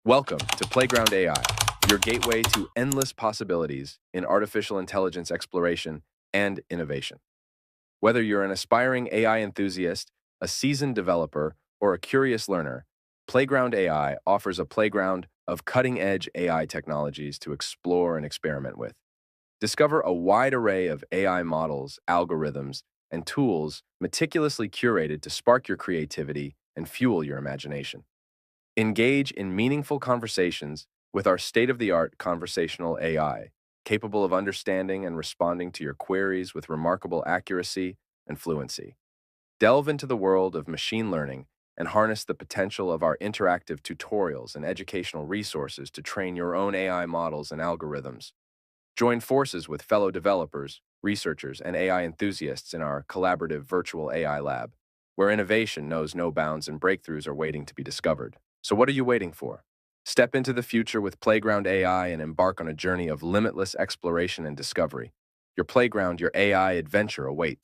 Welcome to Playground AI, your gateway to endless possibilities in artificial intelligence exploration and innovation. Whether you're an aspiring AI enthusiast, a seasoned developer, or a curious learner, Playground AI offers a playground of cutting edge AI technologies to explore and experiment with. Discover a wide array of AI models, algorithms, and tools meticulously curated to spark your creativity and fuel your imagination. Engage in meaningful conversations with our state of the art conversational AI, capable of understanding and responding to your queries with remarkable accuracy and fluency. Delve into the world of machine learning and harness the potential of our interactive tutorials and educational resources to train your own AI models and algorithms. Join forces with fellow developers, researchers, and AI enthusiasts in our collaborative virtual AI lab, where innovation knows no bounds and breakthroughs are waiting to be discovered. So, what are you waiting for? Step into the future with Playground AI and embark on a journey of limitless exploration and discovery. Your playground, your AI adventure awaits.